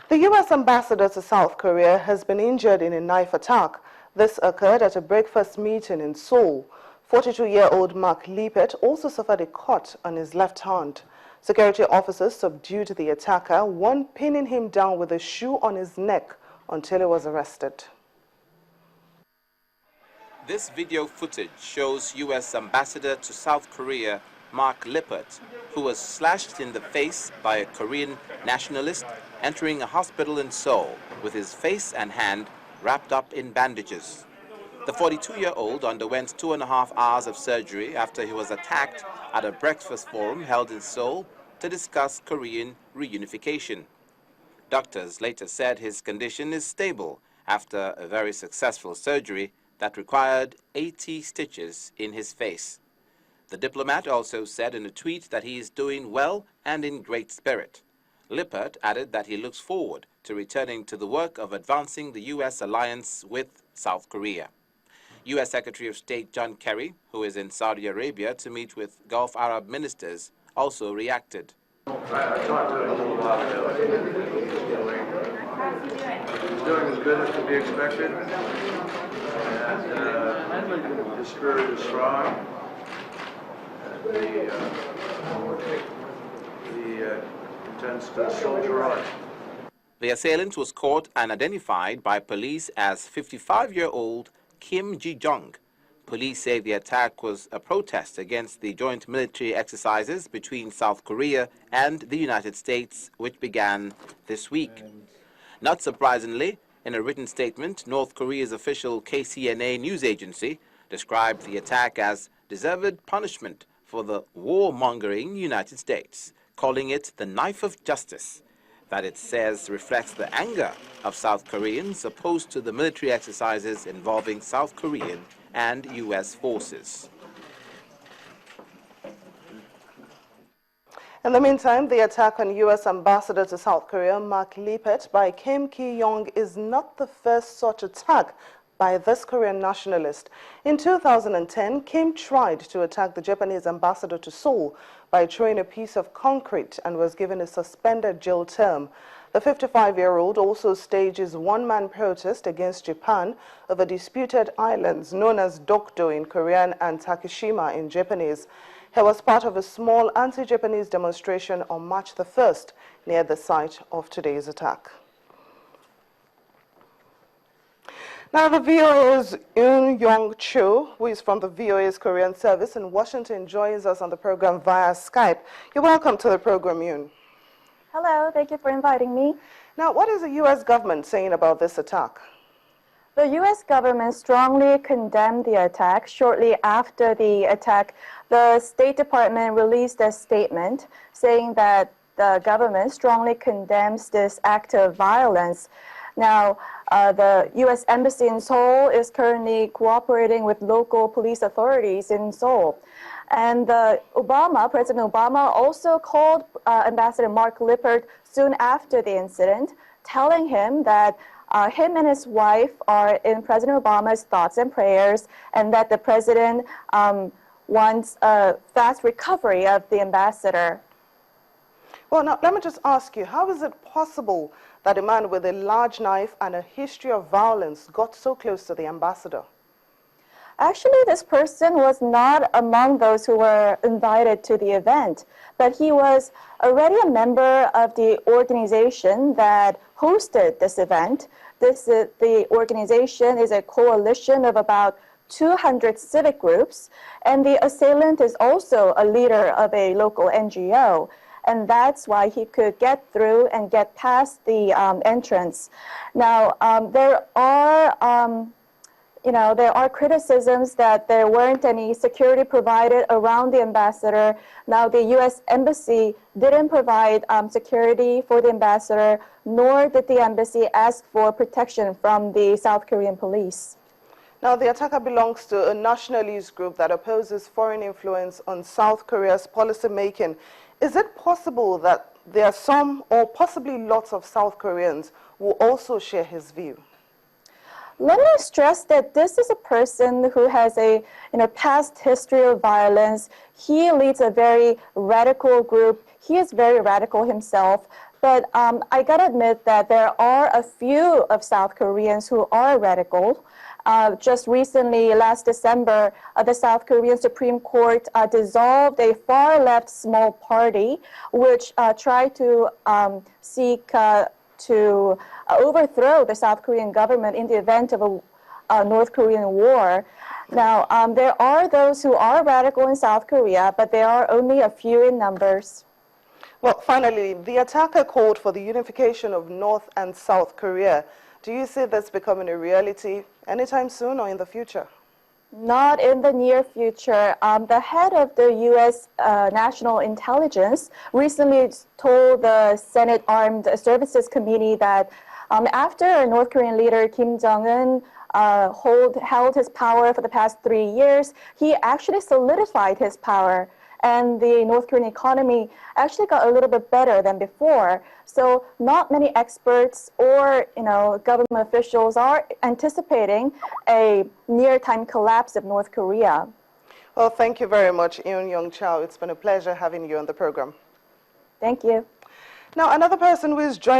The U.S. ambassador to South Korea has been injured in a knife attack. This occurred at a breakfast meeting in Seoul. 42-year-old Mark Lippert also suffered a cut on his left hand. Security officers subdued the attacker, one pinning him down with a shoe on his neck until he was arrested. This video footage shows U.S. Ambassador to South Korea Mark Lippert, who was slashed in the face by a Korean nationalist entering a hospital in Seoul with his face and hand wrapped up in bandages. The 42-year-old underwent 2.5 hours of surgery after he was attacked at a breakfast forum held in Seoul to discuss Korean reunification. Doctors later said his condition is stable after a very successful surgery that required 80 stitches in his face. The diplomat also said in a tweet that he is doing well and in great spirit. Lippert added that he looks forward to returning to the work of advancing the U.S. alliance with South Korea. U.S. Secretary of State John Kerry, who is in Saudi Arabia to meet with Gulf Arab ministers, also reacted. I talked to him a little while ago. He's doing as good as could be expected, and his spirit is strong. He intends to soldier on. The assailant was caught and identified by police as 55-year-old Kim Ji-jung. Police say the attack was a protest against the joint military exercises between South Korea and the United States, which began this week. Not surprisingly, in a written statement, North Korea's official KCNA news agency described the attack as deserved punishment for the warmongering United States, calling it the knife of justice, that it says reflects the anger of South Koreans opposed to the military exercises involving South Korean and U.S. forces. In the meantime, the attack on U.S. ambassador to South Korea, Mark Lippert, by Kim Ki-young is not the first such attack by this Korean nationalist. In 2010, Kim tried to attack the Japanese ambassador to Seoul by throwing a piece of concrete and was given a suspended jail term. The 55-year-old also stages one-man protest against Japan over disputed islands known as Dokdo in Korean and Takeshima in Japanese. He was part of a small anti-Japanese demonstration on March the 1st near the site of today's attack. Now, the VOA's Yoon Young-cho, who is from the VOA's Korean service in Washington, joins us on the program via Skype. You're welcome to the program, Yoon. Hello, thank you for inviting me. Now, what is the U.S. government saying about this attack? The U.S. government strongly condemned the attack. Shortly after the attack, the State Department released a statement saying that the government strongly condemns this act of violence. Now, the U.S. Embassy in Seoul is currently cooperating with local police authorities in Seoul. And President Obama also called Ambassador Mark Lippert soon after the incident, telling him that him and his wife are in President Obama's thoughts and prayers, and that the president wants a fast recovery of the ambassador. Well, now, let me just ask you, how is it possible that a man with a large knife and a history of violence got so close to the ambassador? Actually, this person was not among those who were invited to the event, but he was already a member of the organization that hosted this event. The organization is a coalition of about 200 civic groups, and the assailant is also a leader of a local NGO. And that's why he could get through and get past the entrance. Now, there are criticisms that there weren't any security provided around the ambassador. Now, the U.S. Embassy didn't provide security for the ambassador, nor did the embassy ask for protection from the South Korean police. Now, the attacker belongs to a nationalist group that opposes foreign influence on South Korea's policy making. Is it possible that there are some or possibly lots of South Koreans who also share his view? Let me stress that this is a person who has a past history of violence. He leads a very radical group. He is very radical himself. But I gotta admit that there are a few of South Koreans who are radical. Just recently, last December, the South Korean Supreme Court dissolved a far-left small party which tried to seek to overthrow the South Korean government in the event of a North Korean war. Now, there are those who are radical in South Korea, but they are only a few in numbers. Well, finally, the attacker called for the unification of North and South Korea. Do you see this becoming a reality anytime soon or in the future? Not in the near future. The head of the U.S. National Intelligence recently told the Senate Armed Services Committee that after North Korean leader Kim Jong-un held his power for the past 3 years, he actually solidified his power. And the North Korean economy actually got a little bit better than before. So not many experts or government officials are anticipating a near-time collapse of North Korea. Well, thank you very much, Eun Young Chow. It's been a pleasure having you on the program. Thank you. Now, another person who is joining